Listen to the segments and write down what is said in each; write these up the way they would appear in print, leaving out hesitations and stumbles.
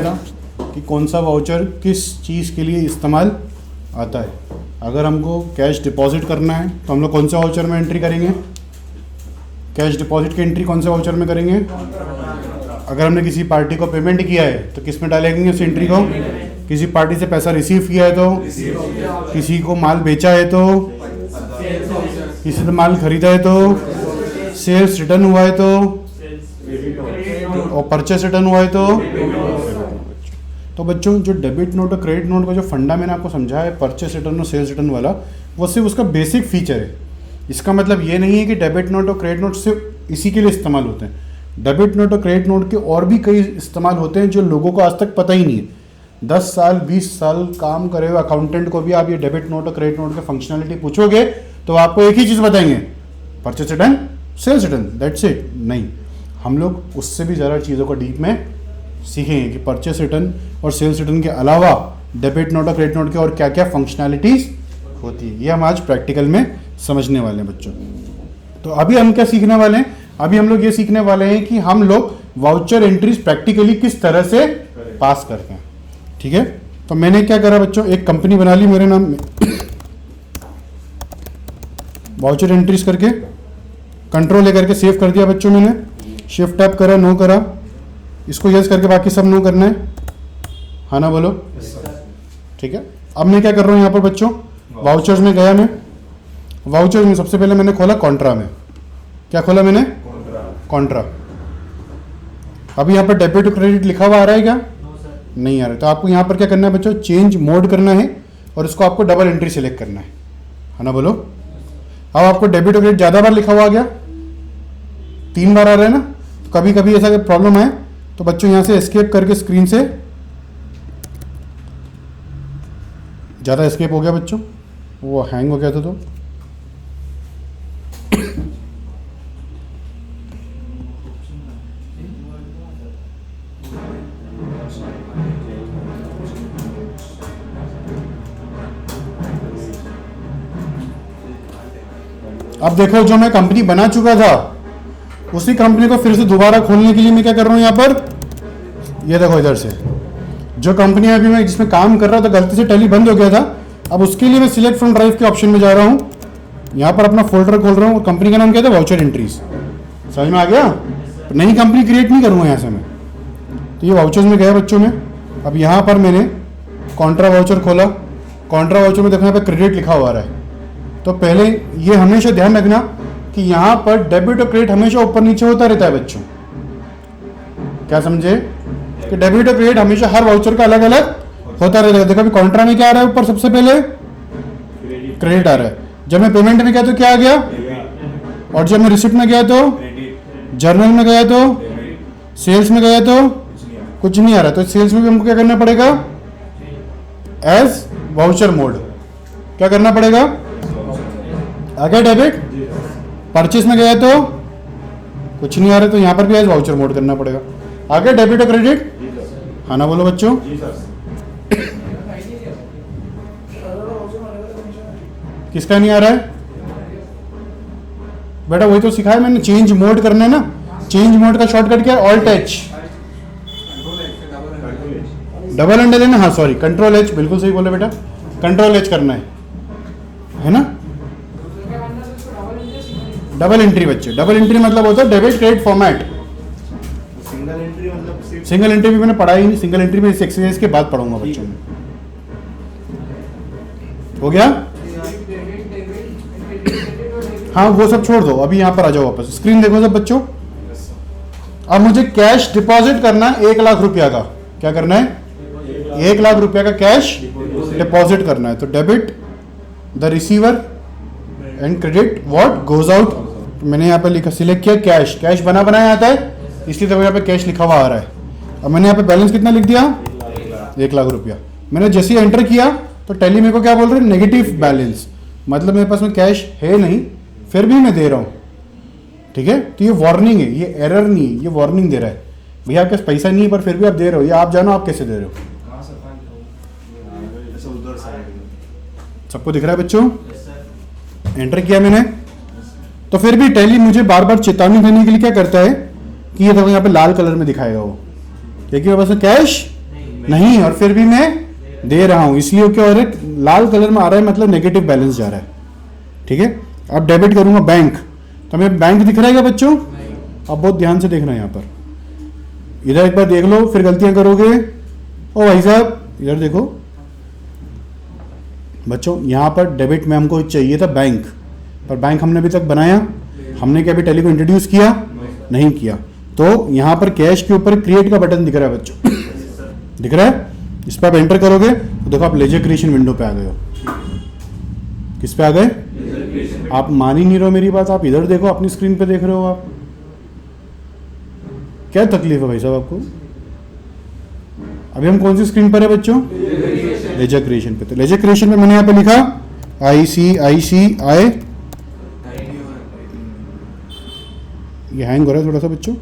था कि कौन सा वाउचर किस चीज़ के लिए इस्तेमाल आता है। अगर हमको कैश डिपॉजिट करना है तो हम लोग कौन सा वाउचर में एंट्री करेंगे? कैश डिपॉजिट की एंट्री कौन से वाउचर में करेंगे? अगर हमने किसी पार्टी को पेमेंट किया है तो किस में डालेंगे उस एंट्री को? किसी पार्टी से पैसा रिसीव किया है तो, किसी को माल बेचा है तो, किसी से माल खरीदा है तो, सेल्स रिटर्न हुआ है तो, और परचेस रिटर्न हुआ है तो बच्चों जो डेबिट नोट और क्रेडिट नोट का जो फंडा मैंने आपको समझाया है, परचेस रिटर्न और सेल्स रिटर्न वाला, वो सिर्फ उसका बेसिक फीचर है। इसका मतलब ये नहीं है कि डेबिट नोट और क्रेडिट नोट सिर्फ इसी के लिए इस्तेमाल होते हैं। डेबिट नोट और क्रेडिट नोट के और भी कई इस्तेमाल होते हैं जो लोगों को आज तक पता ही नहीं है। 10 साल 20 साल काम करे हुए अकाउंटेंट को भी आप ये डेबिट नोट और क्रेडिट नोट के फंक्शनलिटी पूछोगे तो आपको एक ही चीज़ बताएंगे, purchase return, sales return, that's it. नहीं, हम लोग उससे भी ज़्यादा चीज़ों को डीप में सीखेंगे कि परचेस रिटर्न और सेल्स रिटर्न के अलावा डेबिट नोट और क्रेडिट नोट के और क्या क्या फंक्शनैलिटीज़ होती है। ये हम आज प्रैक्टिकल में समझने वाले हैं बच्चों। तो अभी हम क्या सीखने वाले हैं? अभी हम लोग ये सीखने वाले हैं कि हम लोग वाउचर एंट्रीज प्रैक्टिकली किस तरह से पास करते हैं। ठीक है, तो मैंने क्या करा बच्चों, एक कंपनी बना ली मेरे नाम में, वाउचर एंट्रीज करके कंट्रोल ले करके सेव कर दिया बच्चों। मैंने शिफ्ट टैप करा, नो करा, इसको यस करके बाकी सब नो करना है, हाँ ना बोलो। ठीक है, अब मैं क्या कर रहा हूँ यहाँ पर बच्चों, वाउचर्स में गया मैं। वाउचर्स में सबसे पहले मैंने खोला कॉन्ट्रा में। क्या खोला मैंने? कॉन्ट्रा। अभी यहाँ पर डेबिट और क्रेडिट लिखा हुआ आ रहा है क्या? नहीं आ रहा है। तो आपको यहाँ पर क्या करना है बच्चों, चेंज मोड करना है और इसको आपको डबल एंट्री सेलेक्ट करना है ना बोलो। अब आपको डेबिट और क्रेडिट ज़्यादा बार लिखा हुआ आ गया, 3 बार आ रहा है ना। तो कभी कभी ऐसा प्रॉब्लम है तो बच्चों यहाँ से एस्केप करके स्क्रीन से, ज़्यादा एस्केप हो गया बच्चों, वो हैंग हो गया था। तो अब देखो, जो मैं कंपनी बना चुका था उसी कंपनी को फिर से दोबारा खोलने के लिए मैं क्या कर रहा हूं यहाँ पर, ये देखो इधर से जो कंपनी अभी मैं जिसमें काम कर रहा था, गलती से टैली बंद हो गया था। अब उसके लिए मैं सिलेक्ट फ्रॉम ड्राइव के ऑप्शन में जा रहा हूँ, यहाँ पर अपना फोल्डर खोल रहा हूँ और कंपनी का नाम क्या था, वाउचर एंट्रीज। समझ में आ गया? तो नई कंपनी क्रिएट नहीं करूँगा यहाँ से मैं। तो ये वाउचर्स में गया बच्चों में। अब यहाँ पर मैंने कॉन्ट्रा वाउचर खोला। कॉन्ट्रा वाउचर में देखो यहाँ पर क्रेडिट लिखा हुआ रहा है। तो पहले ये हमेशा ध्यान रखना कि यहाँ पर डेबिट और क्रेडिट हमेशा ऊपर नीचे होता रहता है बच्चों। क्या समझे? कि डेबिट और क्रेडिट हमेशा हर वाउचर का अलग अलग होता रहता है। देखो अभी कॉन्ट्रा में क्या आ रहा है ऊपर, सबसे पहले क्रेडिट आ रहा है। जब मैं पेमेंट में गया तो क्या आ गया, और जब मैं रिसिप्ट में गया तो, जर्नल में गया तो, सेल्स में गया तो कुछ नहीं आ रहा। तो सेल्स में भी हमको क्या करना पड़ेगा, एज वाउचर मोड क्या करना पड़ेगा, आगे डेबिट। परचेस में गया तो कुछ नहीं आ रहा, तो यहाँ पर भी एज वाउचर मोड करना पड़ेगा। आगे डेबिट और क्रेडिट, हाँ ना बोलो बच्चों। किसका नहीं आ रहा है बेटा? वही तो सिखाया मैंने, चेंज मोड करना है ना। चेंज मोड का शॉर्टकट क्या है, ऑल्ट एच, डबल एंड लेना, हाँ सॉरी, कंट्रोल एच, बिल्कुल सही बोले बेटा, कंट्रोल एच करना है ना। डबल एंट्री बच्चे, डबल एंट्री मतलब होता है debit credit format. Single entry भी मैंने पढ़ा ही नहीं, सिंगल एंट्री में इस एक्सरसाइज के बाद पढ़ूंगा बच्चों में। हो गया? हाँ वो सब छोड़ दो, अभी यहाँ पर आ जाओ वापस, स्क्रीन देखो सब बच्चों। अब मुझे कैश डिपॉजिट करना है 1 लाख रुपया का। क्या करना है? 1 लाख रुपया का कैश डिपॉजिट करना है। तो debit the receiver and credit what goes out. मैंने यहाँ पे लिखा, सिलेक्ट किया कैश, कैश बना बनाया आता है इसलिए तो यहाँ पे कैश लिखा हुआ आ रहा है। अब मैंने यहाँ पे बैलेंस कितना लिख दिया, 1 लाख रुपया। मैंने जैसे ही एंटर किया तो टैली मेरे को क्या बोल रहे हैं, नेगेटिव बैलेंस, मतलब मेरे पास में कैश है नहीं, फिर भी मैं दे रहा हूँ। ठीक है, तो ये वार्निंग है, ये एरर नहीं है, ये वार्निंग दे रहा है, भैया आपके पास पैसा नहीं है पर फिर भी आप दे रहे हो, या आप जानो आप कैसे दे रहे हो। सबको दिख रहा है बच्चों? एंटर किया मैंने, तो फिर भी टैली मुझे बार बार चेतावनी देने के लिए क्या करता है कि ये देखो यहाँ पे लाल कलर में दिखाएगा वो, क्योंकि मेरे पास कैश नहीं, और फिर भी मैं दे रहा हूँ, इसलिए क्या हो रहा है, लाल कलर में आ रहा है मतलब नेगेटिव बैलेंस जा रहा है। ठीक है, अब डेबिट करूंगा बैंक, तो हमें बैंक दिख रहा है क्या बच्चों? अब बहुत ध्यान से देखना है यहाँ पर, इधर एक बार देख लो फिर गलतियां करोगे। ओ भाई साहब इधर देखो बच्चों, यहाँ पर डेबिट में हमको चाहिए था बैंक, पर बैंक हमने अभी तक बनाया, हमने क्या अभी टैली को इंट्रोड्यूस किया नहीं किया। तो यहाँ पर कैश के ऊपर क्रिएट का बटन दिख रहा है बच्चों, दिख रहा है, इस पर आप एंटर करोगे तो देखो आप लेजर क्रिएशन विंडो पे आ गए हो। किस पे आ गए? आप मान ही नहीं रहे हो मेरी बात, आप इधर देखो, अपनी स्क्रीन पे देख रहे हो आप। क्या तकलीफ है भाई साहब आपको? अभी हम कौन सी स्क्रीन पर है बच्चों? लेजर क्रिएशन पे। तो लेजर क्रिएशन पे मैंने यहाँ पे लिखा ICICI, ये हैंग हो रहा है थोड़ा सा बच्चों,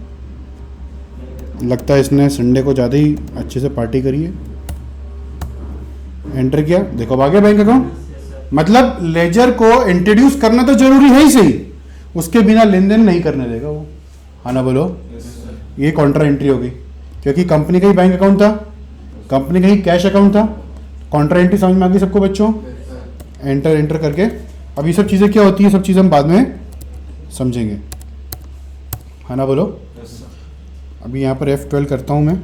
लगता है इसने संडे को ज़्यादा ही अच्छे से पार्टी करी है। एंटर किया, देखो अब आ गया बैंक अकाउंट। मतलब लेजर को इंट्रोड्यूस करना तो जरूरी है ही सही, उसके बिना लेन देन नहीं करने देगा वो। हाँ ना बोलो? ये कॉन्ट्रा एंट्री होगी, क्योंकि कंपनी का ही बैंक अकाउंट था, कंपनी का ही कैश अकाउंट था। कॉन्ट्रा एंट्री समझ में आ गई सबको बच्चों? एंटर करके अब ये सब चीज़ें क्या होती है, सब चीज़ें हम बाद में समझेंगे। हाँ ना बोलो? अभी यहाँ पर F12 करता हूँ मैं।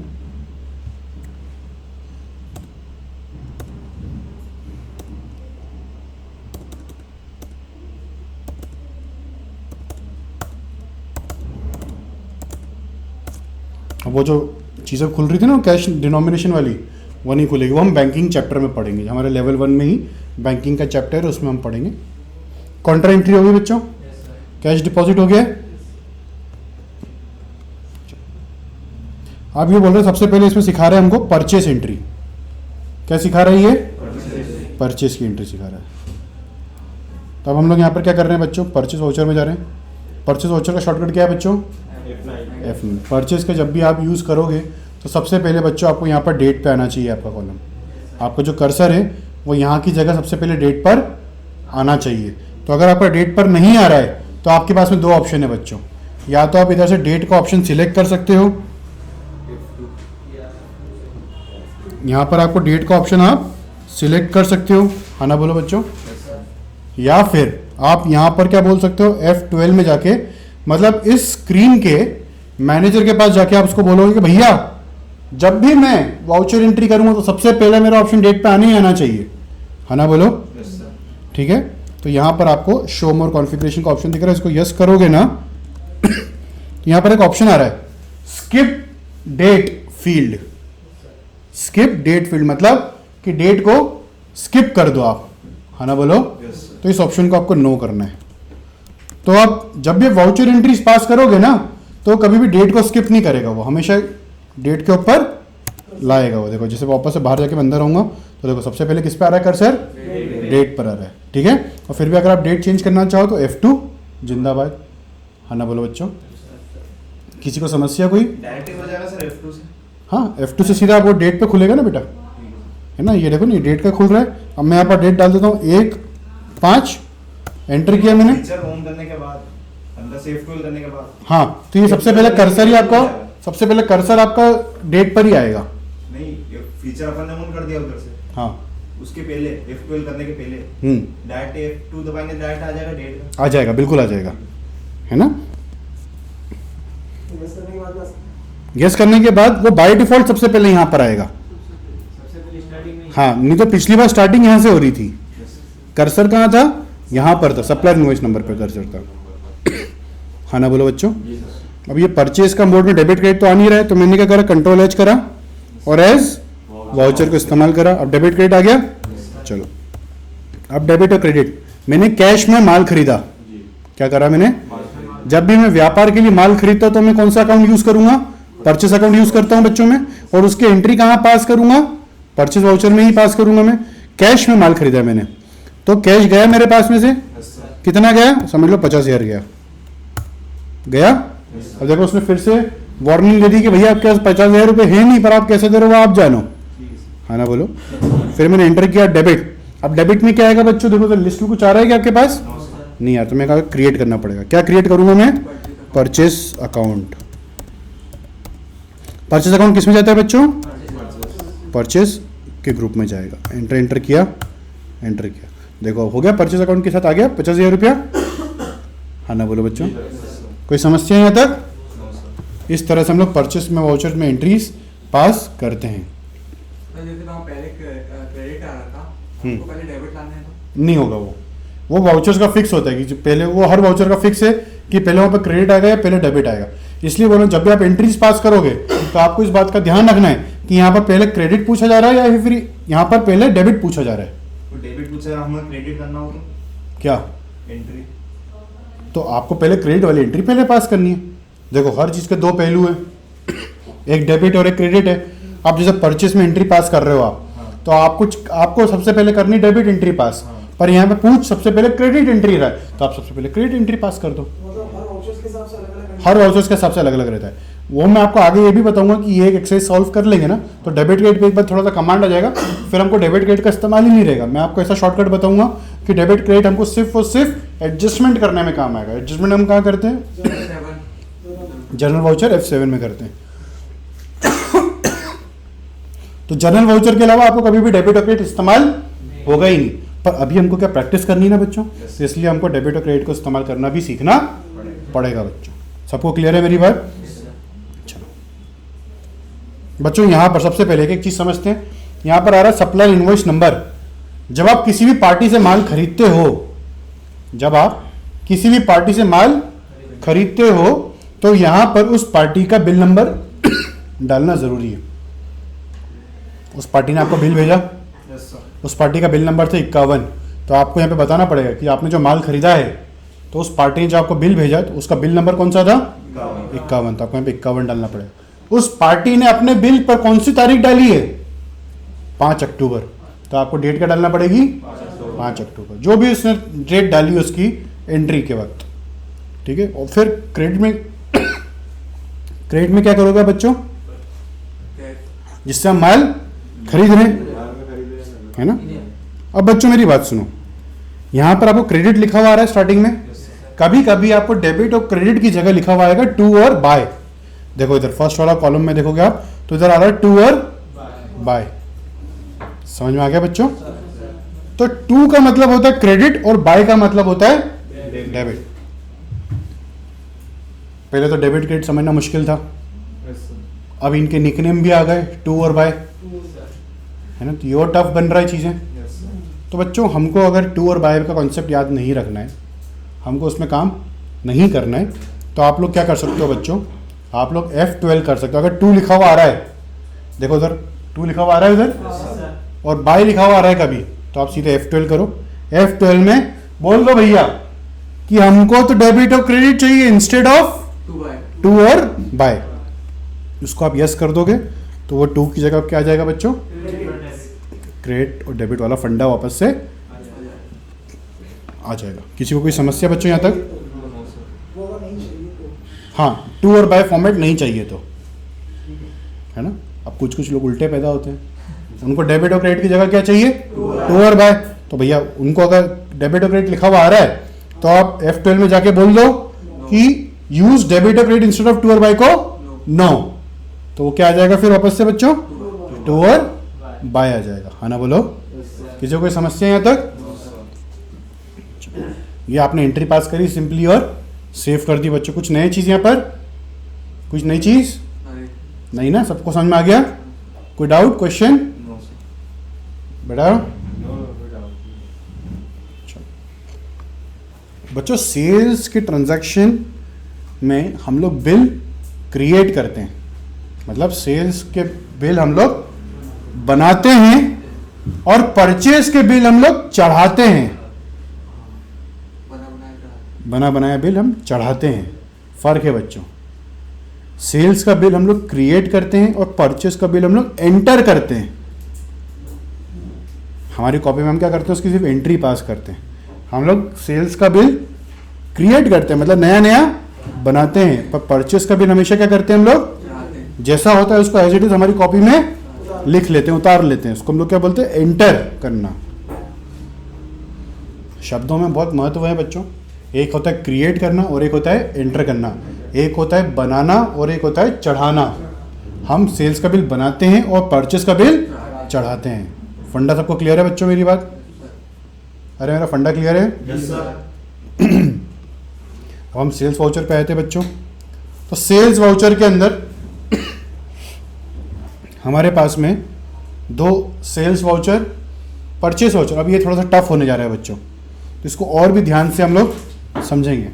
अब वो जो चीज़ें खुल रही थी ना कैश डिनोमिनेशन वाली, वो नहीं खुलेगी, वो हम बैंकिंग चैप्टर में पढ़ेंगे। हमारे लेवल 1 में ही बैंकिंग का चैप्टर है, उसमें हम पढ़ेंगे। कॉन्ट्रा एंट्री हो गई बच्चों, कैश डिपॉजिट हो गया। आप ये बोल रहे हैं सबसे पहले इसमें सिखा रहे हैं हमको परचेस एंट्री। क्या सिखा रहा है ये? परचेस की एंट्री सिखा रहा है। तो अब हम लोग यहाँ पर क्या कर रहे हैं बच्चों? परचेस वाउचर में जा रहे हैं। परचेस वाउचर का शॉर्टकट क्या है बच्चों? F9। परचेस का जब भी आप यूज़ करोगे तो सबसे पहले बच्चों आपको यहाँ पर डेट पे आना चाहिए। आपका कॉलम, आपका जो कर्सर है वो यहाँ की जगह सबसे पहले डेट पर आना चाहिए। तो अगर आपका डेट पर नहीं आ रहा है तो आपके पास में दो ऑप्शन है बच्चों, या तो आप इधर से डेट का ऑप्शन सिलेक्ट कर सकते हो, यहाँ पर आपको डेट का ऑप्शन आप सिलेक्ट कर सकते हो। हाँ ना बोलो बच्चों? या फिर आप यहाँ पर क्या बोल सकते हो, F12 में जाके, मतलब इस स्क्रीन के मैनेजर के पास जाके आप उसको बोलोगे कि भैया जब भी मैं वाउचर एंट्री करूंगा तो सबसे पहले मेरा ऑप्शन डेट पे आने ही आना चाहिए। है ना बोलो? ठीक है, तो यहाँ पर आपको शो मोर कॉन्फ़िगरेशन का ऑप्शन दिख रहा है, इसको यस करोगे ना यहाँ पर एक ऑप्शन आ रहा है skip date field. Skip date field मतलब कि डेट को स्किप कर दो आप। है ना बोलो? तो इस ऑप्शन को आपको नो करना है। तो आप जब भी वाउचर एंट्रीज पास करोगे ना तो कभी भी डेट को स्किप नहीं करेगा, वो हमेशा डेट के ऊपर लाएगा। वो देखो जैसे वापस से बाहर जाके मैं अंदर रहूंगा तो देखो सबसे पहले किस पे आ रहा है कर्सर? डेट पर आ रहा है। ठीक है, और फिर भी अगर आप डेट चेंज करना चाहो तो F2 जिंदाबाद। है ना बोलो बच्चों? किसी को समस्या कोई? डायरेक्ट हो जाएगा सर F2 से? हाँ, F2 से सीधा वो डेट पे खुलेगा ना बेटा, है ना। ये देखो नहीं डेट का खुल रहा है। अब मैं यहाँ पर डेट डाल देता हूँ 1/5, एंटर किया मैंने। फीचर होम करने के बाद अंदर से F12 करने के बाद, हाँ, तो ये सबसे पहले कर्सर ही आपका, सबसे पहले कर्सर आपका डेट पर ही आएगा। नहीं, फीचर अपन ने ऑन कर दिया उधर से, हाँ, उसके पहले F12 करने के पहले डायरेक्ट F2 दबाएंगे, डायरेक्ट आ जाएगा डेट का। आ जाएगा, बिल्कुल आ जाएगा, है ना। गेस करने के बाद वो बाय डिफॉल्ट सबसे पहले यहाँ पर आएगा। हाँ, नहीं तो पिछली बार स्टार्टिंग यहाँ से हो रही थी। कर्सर कहाँ था? यहाँ पर था, सप्लायर इनवॉइस नंबर पर कर्सर था। हाँ ना बोलो बच्चों? अब ये परचेज का मोड में डेबिट क्रेडिट तो आ नहीं रहा है, तो मैंने क्या करा, कंट्रोल एच करा और एज वाउचर को इस्तेमाल करा। अब डेबिट क्रेडिट आ गया। चलो अब डेबिट और क्रेडिट, मैंने कैश में माल खरीदा। क्या करा मैंने? जब भी मैं व्यापार के लिए माल खरीदता हूं तो मैं कौन सा अकाउंट यूज करूंगा? परचेस अकाउंट यूज करता हूं बच्चों में, और उसकी एंट्री कहां पास करूंगा? परचेस वाउचर में ही पास करूंगा। मैं कैश में माल खरीदा मैंने, तो कैश गया मेरे पास में से, कितना गया? समझ लो 50,000 गया। अब देखो उसने फिर से वार्निंग दे दी कि भैया आपके पास 50,000 रुपये है नहीं, पर आप कैसे दे रहे हो आप जानो। है ना बोलो? फिर मैंने एंटर किया डेबिट। अब डेबिट में क्या आएगा बच्चों? देखो तो लिस्ट में कुछ आ रहा है क्या आपके पास? नहीं यार, तो मैं कहा क्रिएट करना पड़ेगा। क्या क्रिएट करूंगा मैं? Purchase account. परचेस अकाउंट किस में जाता है बच्चों? परचेज के ग्रुप में जाएगा। एंटर किया, देखो हो गया, परचेज अकाउंट के साथ आ गया 50,000 रुपया। हाँ ना बोलो बच्चों, कोई समस्या है यहाँ तक? इस तरह से हम लोग परचेस में वाउचर में एंट्रीज पास करते हैं। जैसे पहले क्रेडिट आ रहा था, हमको पहले डेबिट लाना है तो नहीं होगा, वो वाउचर्स का फिक्स होता है कि पहले वो हर वाउचर का फिक्स है कि पहले वहाँ पर क्रेडिट आएगा या पहले डेबिट आएगा। इसलिए बोलो जब भी आप एंट्रीज पास करोगे तो आपको इस बात का ध्यान रखना है कि यहाँ पर पहले क्रेडिट पूछा जा रहा है या फिर यहाँ पर पहले डेबिट पूछा जा रहा है। तो डेबिट पूछ रहा है, हमें क्रेडिट करना होगा क्या एंट्री, तो आपको पहले क्रेडिट वाली एंट्री पहले पास करनी है। देखो हर चीज़ के दो पहलू हैं, एक डेबिट और एक क्रेडिट है। आप जैसे परचेस में एंट्री पास कर रहे हो आप, तो आपको सबसे पहले करनी डेबिट एंट्री पास, पर यहाँ पे पूछ सबसे पहले क्रेडिट एंट्री रहा है, तो आप सबसे पहले क्रेडिट एंट्री पास कर दो। हर वाउचर्स के हिसाब से अलग अलग रहता है। वो मैं आपको आगे ये भी बताऊंगा कि ये एक एक्सरसाइज सॉल्व कर लेंगे ना तो डेबिट क्रेडिट पे एक बार थोड़ा सा कमांड आ जाएगा, फिर हमको डेबिट क्रेडिट का इस्तेमाल ही नहीं रहेगा। मैं आपको ऐसा शॉर्टकट बताऊंगा कि डेबिट क्रेडिट हमको सिर्फ और सिर्फ एडजस्टमेंट करने में काम आएगा। एडजस्टमेंट हम कहाँ करते हैं? जनरल वाउचर F7 में करते हैं। तो जनरल वाउचर के अलावा आपको कभी भी डेबिट और क्रेडिट इस्तेमाल होगा ही नहीं। पर अभी हमको क्या प्रैक्टिस करनी है ना बच्चों, तो इसलिए हमको डेबिट और क्रेडिट को इस्तेमाल करना भी सीखना पड़ेगा बच्चों। सबको क्लियर है मेरी बात? चलो बच्चों, यहां पर सबसे पहले एक चीज समझते हैं। यहां पर आ रहा है सप्लायर इनवॉइस नंबर। जब आप किसी भी पार्टी से माल खरीदते हो, तो यहां पर उस पार्टी का बिल नंबर डालना जरूरी है। उस पार्टी ने आपको बिल भेजा, उस पार्टी का बिल नंबर था 51, तो आपको यहाँ पे बताना पड़ेगा कि आपने जो माल खरीदा है तो उस पार्टी ने जो आपको बिल भेजा तो उसका बिल नंबर कौन सा था? 51। तो आपको यहाँ पे 51 डालना पड़ेगा। उस पार्टी ने अपने बिल पर कौन सी तारीख डाली है? 5 अक्टूबर। तो आपको डेट क्या डालना पड़ेगी? 5 अक्टूबर। जो भी उसने डेट डाली उसकी एंट्री के वक्त, ठीक है। और फिर क्रेडिट में क्या करोगे बच्चों? जिससे हम माल खरीद रहे हैं, है ना। अब बच्चों मेरी बात सुनो, यहां पर आपको क्रेडिट लिखा हुआ आ रहा है स्टार्टिंग में। कभी कभी आपको डेबिट और क्रेडिट की जगह लिखा हुआ आएगा टू और बाय। देखो इधर फर्स्ट वाला कॉलम में देखोगे आप तो इधर आ रहा है टू और बाय। समझ में आ गया बच्चों? तो टू का मतलब होता है क्रेडिट और बाय का मतलब होता है डेबिट। पहले तो डेबिट क्रेडिट समझना मुश्किल था, अब इनके निकनेम भी आ गए टू और बाय, है ना। तो ये और टफ बन रहा है चीज़ें। तो बच्चों हमको अगर टू और बाय का कॉन्सेप्ट याद नहीं रखना है, हमको उसमें काम नहीं करना है, तो आप लोग क्या कर सकते हो बच्चों? आप लोग F12 कर सकते हो। अगर टू लिखा हुआ आ रहा है, देखो उधर टू लिखा हुआ आ रहा है उधर, और बाय लिखा हुआ आ रहा है कभी, तो आप सीधे F12 करो। F12 में बोल दो भैया कि हमको तो डेबिट और क्रेडिट चाहिए इंस्टेड ऑफ टू और बाय। उसको आप यस कर दोगे तो वो टू की जगह क्या आ जाएगा बच्चों? क्रेडिट और डेबिट वाला फंडा वापस से आ जाएगा। किसी को कोई समस्या बच्चों यहाँ तक? हाँ, टू और बाय फॉर्मेट नहीं चाहिए तो, है ना। अब कुछ लोग उल्टे पैदा होते हैं, उनको डेबिट और क्रेडिट की जगह क्या चाहिए? टू और बाय। तो भैया उनको अगर डेबिट और क्रेडिट लिखा हुआ आ रहा है तो आप F12 में जाके बोल दो कि यूज डेबिट और क्रेडिट इंस्टेड ऑफ टू और बाय को नो। तो वो क्या आ जाएगा फिर वापस से बच्चों? टू और बाय आ जाएगा। हाँ ना बोलो? किसी को कोई समस्या यहाँ तक? ये आपने एंट्री पास करी सिंपली और सेव कर दी बच्चों। कुछ नई चीज यहाँ पर? कुछ नई चीज नहीं ना? सबको समझ में आ गया? कोई डाउट क्वेश्चन? बेटा बच्चों, सेल्स के ट्रांजैक्शन में हम लोग बिल क्रिएट करते हैं, मतलब सेल्स के बिल हम लोग बनाते हैं और परचेज के बिल हम लोग चढ़ाते हैं। बना बनाया बिल हम चढ़ाते हैं, फर्क है बच्चों। सेल्स का बिल हम लोग क्रिएट करते हैं और परचेज का बिल हम लोग एंटर करते हैं। हमारी कॉपी में हम क्या करते हैं? उसकी सिर्फ एंट्री पास करते हैं। हम लोग सेल्स का बिल क्रिएट करते हैं, मतलब नया नया बनाते हैं, पर परचेज का बिल हमेशा क्या करते हैं हम लोग? जैसा होता है उसको एज इट इज हमारी कॉपी में लिख लेते हैं, उतार लेते हैं। उसको हम लोग क्या बोलते हैं? एंटर करना। शब्दों में बहुत महत्व है बच्चों। एक होता है क्रिएट करना और एक होता है एंटर करना। एक होता है बनाना और एक होता है चढ़ाना। हम सेल्स का बिल बनाते हैं और परचेज का बिल चढ़ाते हैं। फंडा सबको क्लियर है बच्चों मेरी बात? अरे मेरा फंडा क्लियर है? Yes sir. अब हम सेल्स वाउचर पे आए थे बच्चों। तो सेल्स वाउचर के अंदर हमारे पास में 2 सेल्स वाउचर, परचेस वाउचर। अब ये थोड़ा सा टफ होने जा रहा है बच्चों, तो इसको और भी ध्यान से हम लोग समझेंगे।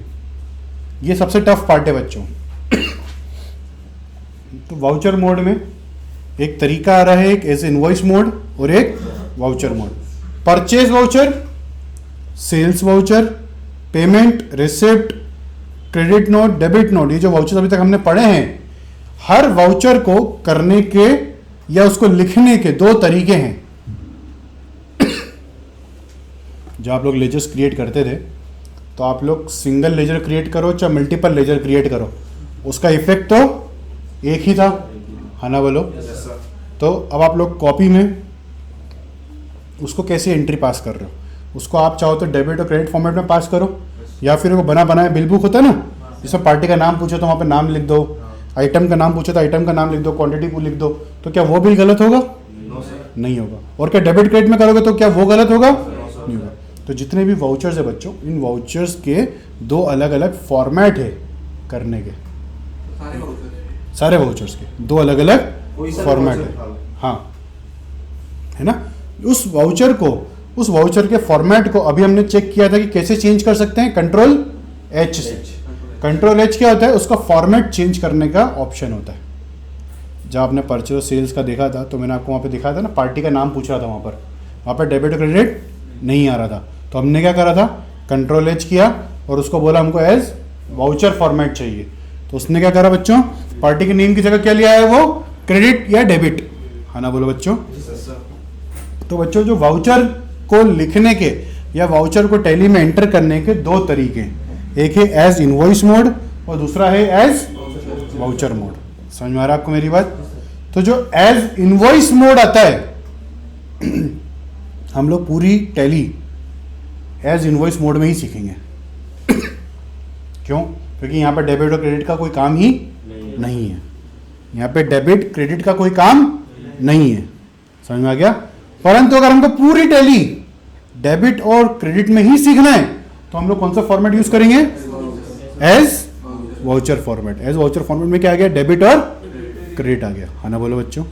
ये सबसे टफ पार्ट है बच्चों। तो वाउचर मोड में एक तरीका आ रहा है, एक एज इनवॉइस मोड और एक voucher mode. Purchase voucher, sales voucher, payment, receipt, credit note, debit note, ये जो वाउचर्स अभी तक हमने पढ़े हैं, हर वाउचर को करने के या उसको लिखने के 2 तरीके हैं। जब आप लोग लेजर्स क्रिएट करते थे तो आप लोग सिंगल लेजर क्रिएट करो चाहे मल्टीपल लेजर क्रिएट करो, उसका इफेक्ट तो एक ही था, है ना? बोलो। Yes sir. तो अब आप लोग कॉपी में उसको कैसे एंट्री पास कर रहे हो, उसको आप चाहो तो डेबिट और क्रेडिट फॉर्मेट में पास करो, या फिर वो बना बनाया बिल बुक होता है ना, जिसमें पार्टी का नाम पूछो तो वहाँ पे नाम लिख दो, आइटम का नाम पूछो तो आइटम का नाम लिख दो, क्वांटिटी लिख दो, तो क्या वो बिल गलत होगा? No sir. नहीं होगा। और क्या डेबिट क्रेडिट में करोगे तो क्या वो गलत होगा? नहीं होगा। तो जितने भी वाउचर्स है बच्चों, इन वाउचर्स के 2 अलग अलग फॉर्मेट है करने के, सारे वाउचर सारे वाउचर्स के 2 अलग अलग कोई सा फॉर्मेट voucher है। उठा लो। हाँ, है ना? उस वाउचर के फॉर्मेट को अभी हमने चेक किया था कि कैसे चेंज कर सकते हैं, कंट्रोल H से। कंट्रोल H क्या होता है? उसका फॉर्मेट चेंज करने का ऑप्शन होता है। जब आपने परचेज सेल्स का देखा था तो मैंने आपको वहाँ पे दिखाया था ना, पार्टी का नाम पूछ रहा था, वहाँ पर डेबिट और क्रेडिट नहीं आ रहा था, तो हमने क्या करा था, कंट्रोल H किया और उसको बोला हमको एज वाउचर फॉर्मेट चाहिए। तो उसने क्या करा बच्चों, पार्टी के नेम की जगह क्या लिया है वो, क्रेडिट या डेबिट, है ना? बोलो बच्चों। Yes sir. तो बच्चों जो वाउचर को लिखने के या वाउचर को टैली में एंटर करने के 2 तरीके हैं, एक है एज इनवॉइस मोड और दूसरा है एज वाउचर मोड। समझ में आ रहा है आपको मेरी बात? तो जो एज इनवॉइस मोड आता है हम लोग पूरी टैली एज इनवॉइस मोड में ही सीखेंगे। क्यों? क्योंकि यहाँ पे डेबिट और क्रेडिट का कोई काम ही नहीं है। यहाँ पे डेबिट क्रेडिट का कोई काम नहीं है। समझ में आ गया? परंतु अगर हमको पूरी टैली डेबिट और क्रेडिट में ही सीखना है तो हम लोग कौन सा फॉर्मेट यूज करेंगे? As voucher format. As voucher format में क्या आ गया? डेबिट और क्रेडिट आ गया। आना बोलो बच्चों,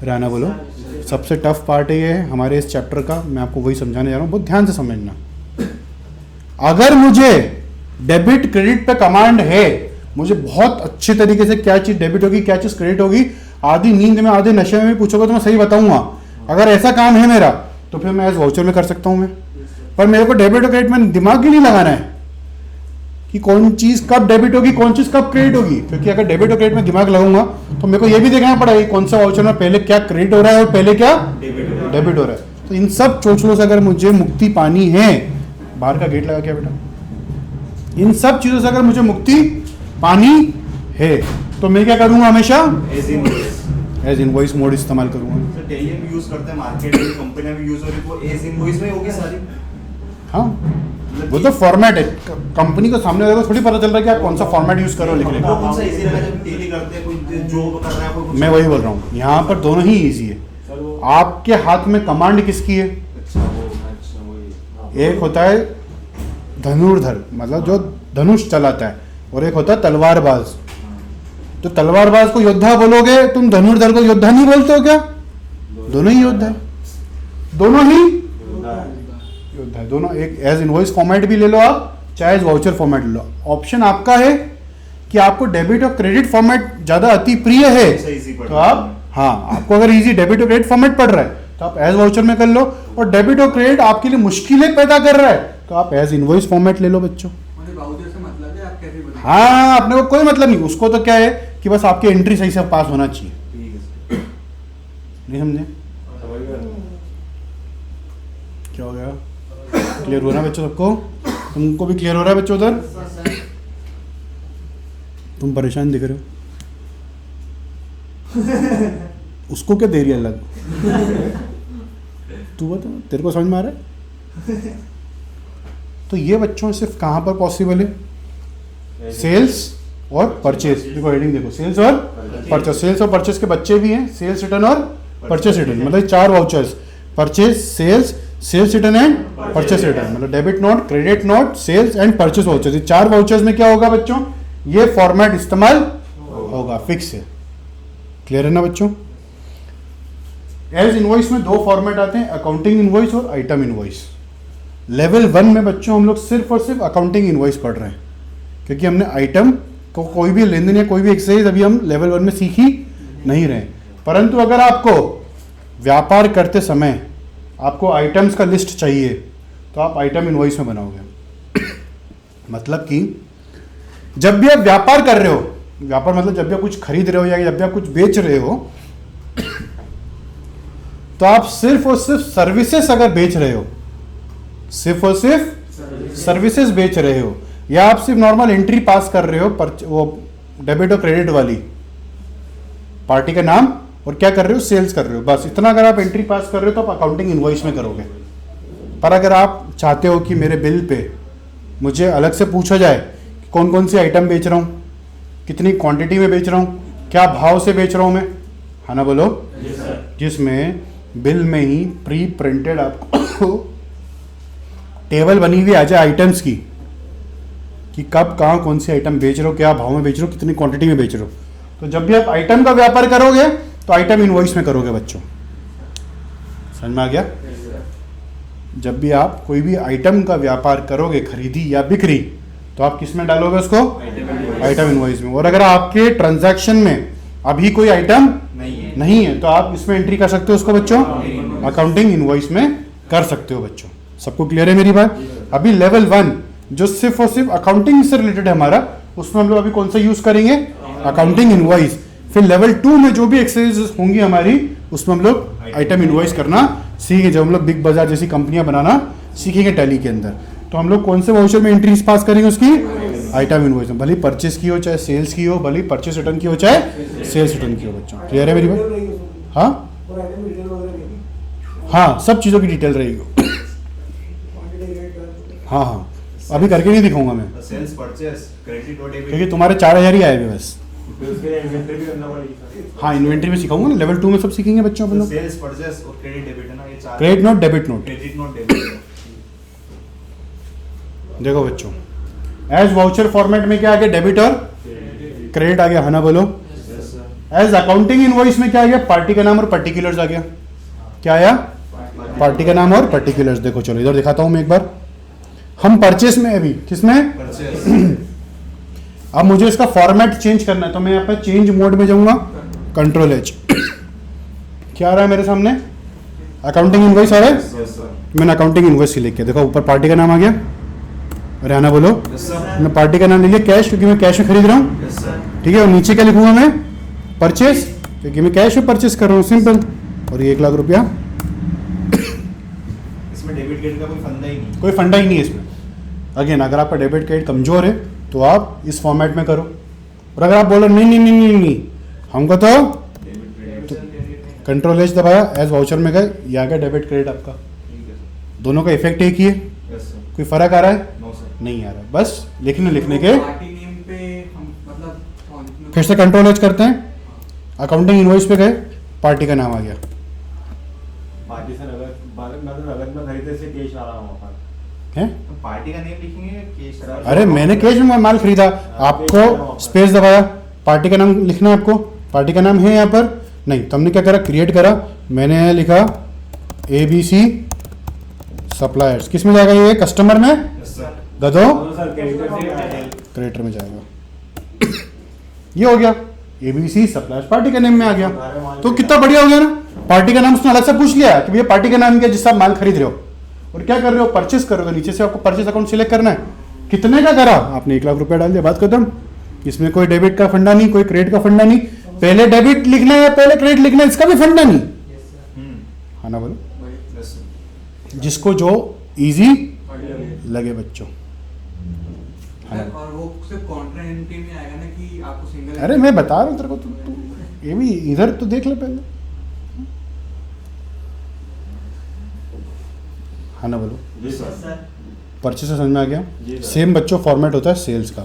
राना बोलो। सबसे टफ पार्ट है ये हमारे इस चैप्टर का, मैं आपको वही समझाने जा रहा हूँ, बहुत ध्यान से समझना। अगर मुझे डेबिट क्रेडिट पे कमांड है, मुझे बहुत अच्छे तरीके से क्या चीज डेबिट होगी क्या चीज क्रेडिट होगी, आधी नींद में आधे नशे में भी पूछोगे तो मैं सही बताऊंगा। अगर ऐसा काम है मेरा तो फिर मैं एज वाउचर में कर सकता हूं मैं। पर मेरे को डेबिट और क्रेडिट में दिमाग ही नहीं लगाना है कि कौन चीज कब डेबिट होगी कौन चीज कब क्रेडिट होगी, क्योंकि अगर डेबिट और क्रेडिट में दिमाग लगाऊंगा तो मेरे को ये भी देखना पड़ेगा कौन सा वाउचर में पहले क्या क्रेडिट हो रहा है और पहले क्या डेबिट हो रहा है। तो इन सब चोचलों से अगर मुझे मुक्ति पानी है, बाहर का गेट लगा क्या बेटा, इन सब चीजों से अगर मुझे मुक्ति पानी है तो मैं क्या करूंगा? हमेशा एज इनवॉइस मोड इस्तेमाल करूंगा। टैली में यूज करते हैं, मार्केट में कंपनी में यूज हो रही है, वो एज इनवॉइस में होगी सारी। हाँ, वो तो फॉर्मेट है, कंपनी को सामने देखो थोड़ी पता चल रहा है कि आप कौन सा फॉर्मेट यूज करो लिखने वो का। कौन सा इजी लगा जब टैली करते हैं, कोई जॉब कर रहा है, कोई मैं वही बोल रहा हूँ, यहाँ पर दोनों ही इजी है। आपके हाथ में कमांड किसकी है? एक होता है धनुर्धर, मतलब जो धनुष चलाता है, और एक होता है तलवारबाज। तो तलवारबाज को योद्धा बोलोगे, तुम धनुर्धर को योद्धा नहीं बोलते हो क्या? दोनों ही योद्धा है, दोनों ही योद्धा है दोनों। एक एज इनवॉइस फॉर्मेट भी ले लो आप, चाहे एज वाउचर फॉर्मेट ले लो। ऑप्शन आपका है कि आपको डेबिट और क्रेडिट फॉर्मेट ज्यादा अति प्रिय है तो आप, हाँ, आपको अगर इजी डेबिट और क्रेडिट फॉर्मेट पढ़ रहा है तो आप एज वाउचर में कर लो, और डेबिट और क्रेडिट आपके लिए मुश्किलें पैदा कर रहा है तो आप एज इनवॉइस फॉर्मेट ले लो बच्चों। मुझे वाउचर से मतलब है, आप कैसे बोलेंगे? हाँ, अपने को कोई मतलब नहीं, उसको तो क्या है कि बस आपकी एंट्री सही से पास होना चाहिए। नहीं समझे? क्या हो गया? क्लियर हो रहा है बच्चों सबको? तुमको भी क्लियर हो रहा है बच्चों? उधर तुम परेशान दिख रहे हो, उसको क्या दे रही है अलग? तू बता, तेरे को समझ में आ रहा है? तो ये बच्चों सिर्फ कहाँ पर पॉसिबल है? सेल्स और परचेज। देखो हेडिंग देखो, सेल्स और परचेज। सेल्स और परचेज के बच्चे भी हैं, सेल्स रिटर्न और परचेस रिटर्न, मतलब 4 vouchers, purchase, sales, sales return and purchase return, मतलब debit note, credit note, sales and purchase vouchers. ये 4 वाउचर्स में क्या होगा बच्चों, ये फॉर्मेट इस्तेमाल होगा, फिक्स है। क्लियर है ना बच्चों। एज इनवॉइस में 2 फॉर्मेट आते हैं, अकाउंटिंग इनवॉइस और आइटम इनवॉइस। लेवल 1 में बच्चों हम लोग सिर्फ और सिर्फ अकाउंटिंग इनवॉइस पढ़ रहे हैं, क्योंकि हमने आइटम को कोई भी लेन देन या कोई भी एक्सरसाइज अभी हम लेवल 1 में सीख ही नहीं रहे। परंतु अगर आपको व्यापार करते समय आपको आइटम्स का लिस्ट चाहिए तो आप आइटम इनवॉइस में बनाओगे। मतलब कि जब भी आप व्यापार कर रहे हो, व्यापार मतलब जब भी आप कुछ खरीद रहे हो या जब भी आप कुछ बेच रहे हो, तो आप सिर्फ और सिर्फ सर्विसेज अगर बेच रहे हो, सिर्फ और सिर्फ सर्विसेज बेच रहे हो, या आप सिर्फ नॉर्मल एंट्री पास कर रहे हो, वो डेबिट और क्रेडिट वाली, पार्टी का नाम और क्या कर रहे हो, सेल्स कर रहे हो, बस इतना अगर आप एंट्री पास कर रहे हो तो आप अकाउंटिंग इनवॉइस में करोगे। पर अगर आप चाहते हो कि मेरे बिल पे मुझे अलग से पूछा जाए कि कौन कौन सी आइटम बेच रहा हूँ, कितनी क्वांटिटी में बेच रहा हूँ, क्या भाव से बेच रहा हूँ मैं, है ना, बोलो, जिसमें बिल में ही प्री प्रिंटेड आपको टेबल बनी हुई आ जाए आइटम्स की, कि कब कहाँ कौन सी आइटम बेच रहे हो, क्या भाव में बेच रहे हो, कितनी क्वांटिटी में बेच रहे हो। तो जब भी आप आइटम का व्यापार करोगे तो आइटम इनवॉइस में करोगे बच्चों, समझ में आ गया। जब भी आप कोई भी आइटम का व्यापार करोगे, खरीदी या बिक्री, तो आप किस में डालोगे उसको, आइटम इनवॉइस में। और अगर आपके ट्रांजैक्शन में अभी कोई आइटम नहीं है तो आप इसमें एंट्री कर सकते हो उसको बच्चों, अकाउंटिंग इनवॉइस में कर सकते हो बच्चों। सबको क्लियर है मेरी बात। अभी लेवल 1 जो सिर्फ और सिर्फ अकाउंटिंग से रिलेटेड है हमारा, उसमें हम लोग अभी कौन सा यूज करेंगे, अकाउंटिंग इनवॉइस। फिर लेवल 2 में जो भी एक्सरसाइज होंगी हमारी, उसमें हम लोग आइटम इनवॉइस करना सीखेंगे। जब हम लोग बिग बाजार जैसी कंपनियां बनाना सीखेंगे टैली के अंदर, तो हम लोग कौन से वाउचर में एंट्रीज पास करेंगे उसकी, आइटम इनवॉइस में, भले परचेस की हो चाहे सेल्स की हो, भले परचेस रिटर्न की हो चाहे सेल्स रिटर्न की हो बच्चों। क्लियर है मेरी बात। हाँ हाँ, सब चीज़ों की डिटेल रहेगी। हाँ हाँ, अभी करके नहीं दिखाऊंगा मैं, सेल्स, परचेस, क्रेडिट और डेबिट, क्योंकि तुम्हारे 4000 ही आए हुए बस। उसके लिए इन्वेंटरी भी करना पड़ेगी। हाँ, इन्वेंट्री में सिखाऊंगा ना, लेवल 2 में सब सीखेंगे बच्चों अपन लोग। सेल्स, परचेस और क्रेडिट डेबिट है ना, ये 4। Credit note, debit note. Credit note, debit. देखो बच्चों, एज वाउचर फॉर्मेट में क्या आ गया, डेबिट और क्रेडिट आ गया, है ना, बोलो। एज अकाउंटिंग इनवॉइस में क्या आ गया, पार्टी का नाम और पर्टिकुलर्स आ गया। क्या आया, पार्टी का नाम और पर्टिकुलर्स। देखो चलो इधर दिखाता हूं मैं एक बार। हम परचेस में, अभी किसमें, परचेस। अब मुझे इसका फॉर्मेट चेंज करना है, तो मैं यहाँ पे चेंज मोड में जाऊंगा, कंट्रोल एच। क्या आ रहा है मेरे सामने, अकाउंटिंग इनवॉइस आ रहा है। Yes sir. मैंने अकाउंटिंग इनवॉइस सिलेक्ट किया, देखो ऊपर पार्टी का नाम आ गया। अरे आना बोलो, यस सर। मैं पार्टी का नाम ले लिया कैश, क्योंकि मैं कैश में खरीद रहा हूँ, यस सर। ठीक है। और नीचे क्या लिखूंगा मैं, परचेस, क्योंकि मैं कैश में परचेस कर रहा हूँ, सिंपल। और ये 1 लाख रुपया, इसमें डेबिट क्रेडिट का कोई फंडा ही नहीं। कोई फंडा ही नहीं है इसमें। अगेन, अगर आपका डेबिट क्रेडिट कमजोर है तो आप इस फॉर्मेट में करो, और अगर आप बोलो नहीं नहीं नहीं नहीं नहीं हमको तो डेबिट क्रेडिट। कंट्रोल एच दबाया, एज वाउचर में गए, ये आ गया डेबिट क्रेडिट आपका। ठीक है सर। दोनों का इफेक्ट एक ही है, यस सर। कोई फर्क आ रहा है, नो सर। नहीं आ रहा है। बस लिखने के पार्टी नेम पे हम मतलब फिर से कंट्रोल एच करते हैं, अकाउंटिंग इनवॉइस पे गए, पार्टी का नाम आ गया, बाकी से नगद में खरीदे से कैश आ रहा हूँ वहाँ है। तो पार्टी का नेम लिखेंगे केश सर। अरे मैंने कैश में माल खरीदा, आपको स्पेस दबाया, पार्टी का नाम लिखना है आपको, पार्टी का नाम है यहाँ पर नहीं, तो हमने क्या करा, क्रिएट करा, मैंने लिखा ABC सप्लायर्स। किस में जाएगा ये, कस्टमर में, यस सर। गदो सर क्रेडिटर से क्रिएटर में जाएगा। ये हो गया ABC सप्लायर्स, पार्टी का नेम में आ गया। तो कितना बढ़िया हो गया ना, पार्टी का नाम उसने अलग से पूछ लिया कि भैया पार्टी का नाम क्या, जिससे आप माल खरीद रहे हो और क्या कर रहे हो, परचेस कर रहे हो। नीचे से आपको परचेस अकाउंट सिलेक्ट करना है, कितने का करा आपने, 1 लाख रुपया डाल दिया, बात खत्म। इसमें कोई डेबिट का फंडा नहीं, कोई क्रेडिट का फंडा नहीं, पहले डेबिट लिखना है पहले क्रेडिट लिखना है, इसका भी फंडा नहीं, है ना, बोलो। Yes sir. जिसको जो इजी लगे बच्चों, है ना। और वो सिर्फ कॉन्ट्रा में आएगा ना कि आपको सिंगल। अरे मैं बता रहा हूँ तेरे को, तू ये भी इधर तो देख ले पहले, है ना, बोलो। जी सर। परचेस समझ में आ गया। जी सर। सेम बच्चों फॉर्मेट होता है सेल्स का,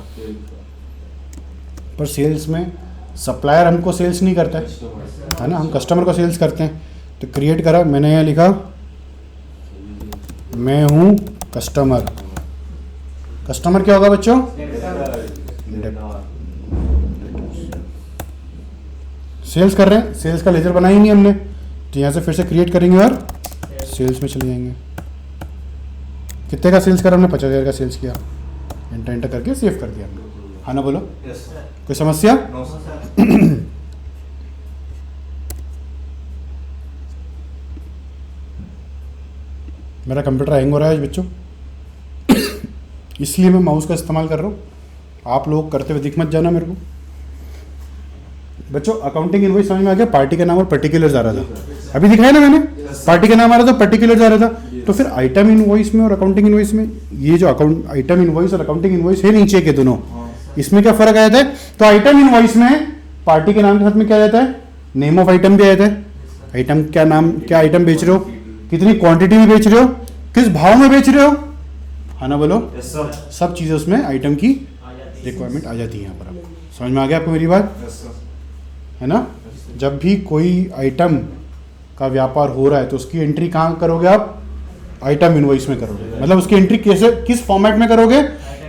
पर सेल्स में सप्लायर हमको सेल्स नहीं करता है ना, हम कस्टमर को सेल्स करते हैं। तो क्रिएट करा, मैंने यहाँ लिखा मैं हूँ कस्टमर। कस्टमर क्या होगा बच्चों? सेल्स कर रहे हैं, सेल्स का लेजर बनाया ही नहीं हमने, तो यहाँ से फिर से क्रिएट करेंगे और सेल्स में चले जाएंगे। कितने का सेल्स करा हमने? 50,000 का सेल्स किया, एंटर एंटर करके सेव कर दिया हमने। हाँ ना बोलो, यस सर। कोई समस्या? No sir. मेरा कंप्यूटर हैंग हो रहा है आज बच्चों, इसलिए मैं माउस का इस्तेमाल कर रहा हूँ। आप लोग करते हुए दिख मत जाना मेरे को। बच्चों अकाउंटिंग इनवॉइस समझ में आ गया? पार्टी का नाम और पर्टिकुलर्स आ रहा था, अभी दिखाया ना मैंने, पार्टी का नाम आ रहा था, पर्टिकुलर्स आ रहा था। तो फिर आइटम इनवॉइस में और अकाउंटिंग इनवॉइस में, ये जो अकाउंट आइटम इनवॉइस और अकाउंटिंग इनवॉइस है नीचे के दोनों, इसमें क्या फर्क आ जाता है? तो आइटम इनवॉइस में पार्टी के नाम के साथ में क्या आ जाता है? नेम ऑफ आइटम भी आ जाता है। आइटम क्या नाम, क्या आइटम बेच रहे हो, कितनी क्वांटिटी में बेच रहे हो, किस भाव में बेच रहे हो, हाँ ना बोलो, यस सर। सब चीज़ें उसमें आइटम की रिक्वायरमेंट आ जाती है यहाँ पर। समझ में आ गया आपको मेरी बात? Yes sir. है ना? जब भी कोई आइटम का व्यापार हो रहा है तो उसकी एंट्री कहाँ करोगे आप? आइटम इनवॉइस में करोगे। मतलब उसकी एंट्री कैसे, किस फॉर्मेट में करोगे?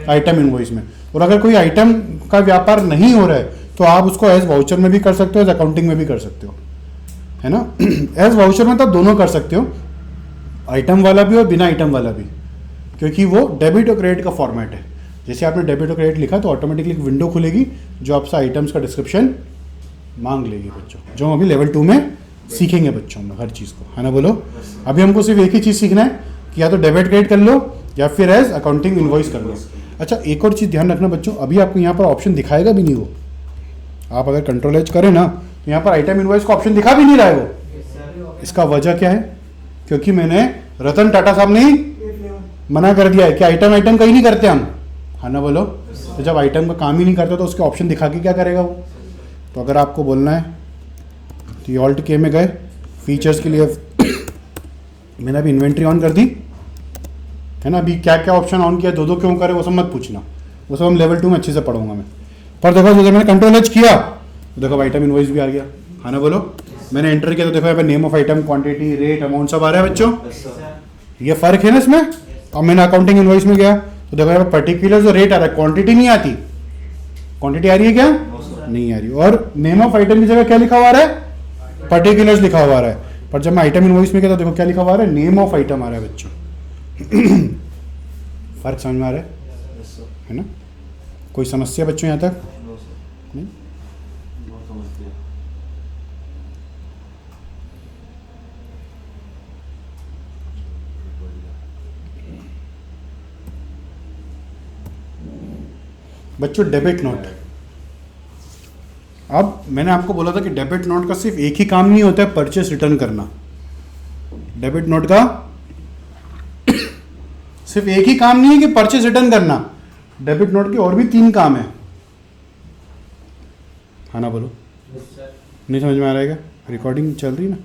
आइटम इनवॉइस में। और अगर कोई आइटम का व्यापार नहीं हो रहा है तो आप उसको एज वाउचर में भी कर सकते हो, एज अकाउंटिंग में भी कर सकते हो, है ना? एज वाउचर में तो आप दोनों कर सकते हो, आइटम वाला भी और बिना आइटम वाला भी, क्योंकि वो डेबिट और क्रेडिट का फॉर्मेट है। जैसे आपने डेबिट और क्रेडिट लिखा तो ऑटोमेटिकली एक विंडो खुलेगी जो आपसे आइटम्स का डिस्क्रिप्शन मांग लेगी बच्चों, जो हम अभी लेवल 2 में सीखेंगे बच्चों हम हर चीज़ को, है ना बोलो? अभी हमको सिर्फ एक ही चीज़ सीखना है कि या तो डेबिट क्रेडिट कर लो या फिर एज अकाउंटिंग इनवॉइस कर लो। अच्छा, एक और चीज़ ध्यान रखना बच्चों, अभी आपको यहाँ पर ऑप्शन दिखाएगा भी नहीं वो। आप अगर कंट्रोल एच करें ना तो यहाँ पर आइटम इनवॉइस का ऑप्शन दिखा भी नहीं रहा है वो। इसका वजह क्या है? क्योंकि मैंने रतन टाटा साहब ने ही मना कर दिया है कि आइटम कहीं नहीं करते हम, हाँ ना बोलो? तो जब आइटम का काम ही नहीं करता तो उसके ऑप्शन दिखा के क्या करेगा वो? तो अगर आपको बोलना है तो ये ऑल्ट के में गए, फीचर्स के लिए मैंने अभी इन्वेंट्री ऑन कर दी, है ना? अभी क्या क्या ऑप्शन ऑन किया, दो क्यों करे वो सब मत पूछना, वो सब हम लेवल 2 में अच्छे से पढ़ूंगा मैं। पर देखो जब मैंने कंट्रोल एच किया तो देखो आइटम इनवॉइस भी आ गया, हाँ ना बोलो? मैंने एंटर किया तो देखो यहाँ पे name of item, quantity, rate, amount सब आ रहा है बच्चों। Yes sir. ये फर्क है ना इसमें। अब मैंने अकाउंटिंग इनवॉइस में गया तो देखो यहाँ पे पर्टिकुलर जो रेट आ रहा है, क्वांटिटी नहीं आती। क्वांटिटी आ रही है क्या? नहीं आ रही। और नेम ऑफ आइटम की जगह क्या लिखा हुआ आ रहा है? पर्टिकुलर्स लिखा हुआ आ रहा है। पर जब मैं आइटम इनवॉइस में गया तो देखो क्या लिखा हुआ आ रहा है? नेम ऑफ आइटम आ रहा है बच्चों। फर्क समझ में आ रहा है? Yes sir. है ना? कोई समस्या बच्चों यहाँ तक? No sir. नहीं? बहुत समझते हैं। बच्चों डेबिट नोट, अब मैंने आपको बोला था कि डेबिट नोट का सिर्फ एक ही काम नहीं होता है परचेस रिटर्न करना। डेबिट नोट का सिर्फ एक ही काम नहीं है कि परचेस रिटर्न करना, डेबिट नोट के और भी 3 काम है, हाँ ना बोलो? नहीं समझ में आ रहा है क्या? रिकॉर्डिंग चल रही ना?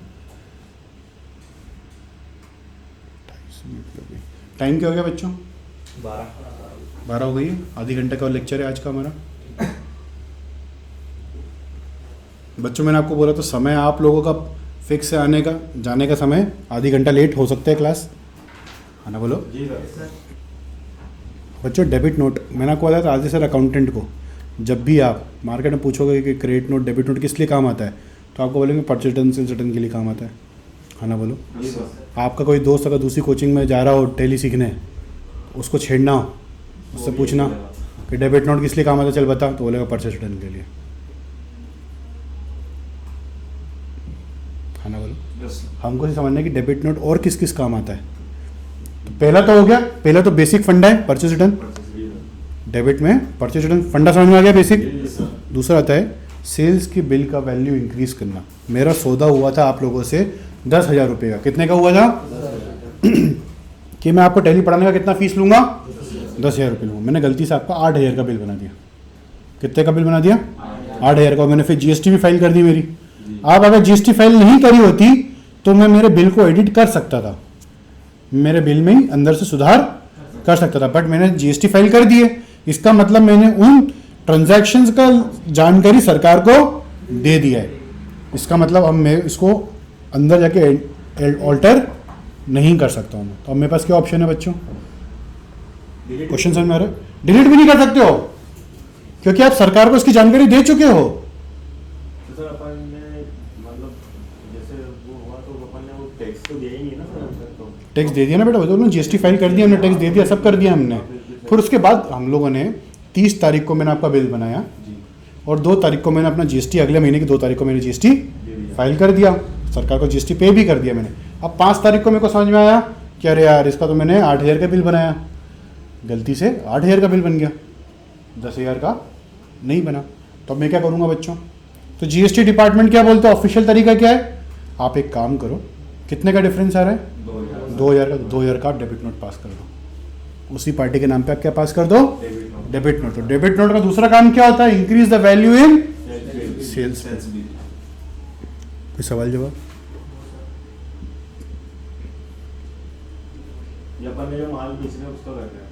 टाइम क्या हो गया बच्चों? 12 हो गई है। आधी घंटे का लेक्चर है आज का हमारा। बच्चों मैंने आपको बोला तो समय आप लोगों का फिक्स है, आने का जाने का समय आधी घंटा लेट हो सकता है क्लास, है ना बोलो? जी सर। बच्चों डेबिट नोट मैंने आपको बताया था आज सर, अकाउंटेंट को जब भी आप मार्केट में पूछोगे कि क्रेडिट नोट डेबिट नोट किस लिए काम आता है तो आपको बोलेंगे परचेज रिटर्न, सेल्स रिटर्न के लिए काम आता है ना बोलो? जी सर। आपका कोई दोस्त अगर दूसरी कोचिंग में जा रहा हो टैली सीखने, उसको छेड़ना हो, उससे पूछना कि डेबिट नोट किस लिए काम आता है, चल बता, तो बोलेगा परचेज रिटर्न के लिए, है ना बोलो? Yes sir. हमको समझना है कि डेबिट नोट और किस किस काम आता है। तो पहला तो हो गया, पहला तो बेसिक फंडा है परचेज रिटर्न, डेबिट में परचेज रिटर्न फंडा समझ में आ गया बेसिक। दूसरा आता है सेल्स की बिल का वैल्यू इंक्रीज करना। मेरा सौदा हुआ था आप लोगों से 10,000 रुपये का, कितने का हुआ था? कि मैं आपको टैली पढ़ाने का कितना फीस लूँगा? 10,000 रुपये लूँगा। मैंने गलती से आपका 8,000 का बिल बना दिया। कितने का बिल बना दिया? 8,000 का। मैंने फिर जीएसटी भी फाइल कर दी मेरी। आप अगर जीएसटी फाइल नहीं करी होती तो मैं मेरे बिल को एडिट कर सकता था, मेरे बिल में ही अंदर से सुधार कर सकता था, बट मैंने जीएसटी फाइल कर दिए। इसका मतलब मैंने उन ट्रांजैक्शंस का जानकारी सरकार को दे दिया है। इसका मतलब अब मैं इसको अंदर जाके ऑल्टर नहीं कर सकता हूँ मैं। तो अब मेरे पास क्या ऑप्शन है बच्चों? क्वेश्चन समझ में आ रहा है? डिलीट भी नहीं कर सकते हो क्योंकि आप सरकार को इसकी जानकारी दे चुके हो। तो सर अपन ने मतलब जैसे वो हुआ तो अपन ने वो टैक्स तो दिया ही नहीं ना सर? तो टैक्स दे दिया ना बेटा, वो जीएसटी फाइल कर दिया हमने, टैक्स दे दिया, सब कर दिया हमने। फिर उसके बाद हम लोगों ने 30 तारीख को मैंने आपका बिल बनाया और 2 तारीख को मैंने अपना जीएसटी, अगले महीने की 2 तारीख को मैंने जीएसटी फाइल कर दिया, सरकार को जीएसटी पे भी कर दिया मैंने। अब 5 तारीख को मेरे को समझ में आया कि अरे यार इसका तो मैंने 8,000 का बिल बनाया, गलती से 8,000 का बिल बन गया, 10,000 का नहीं बना। तो अब मैं क्या करूँगा बच्चों? तो जीएसटी डिपार्टमेंट क्या बोलते हैं, ऑफिशियल तरीका क्या है? आप एक काम करो, कितने का डिफरेंस आ रहा है? 2,000 का डेबिट नोट पास कर दो, उसी पार्टी के नाम पे आप क्या पास कर दो? Debit note. तो डेबिट नोट का दूसरा काम क्या होता है? Increase the value in sales. कोई सवाल जवाब? ये अपन ने जो माल बेच रहे हैं उसका कर रहे हैं।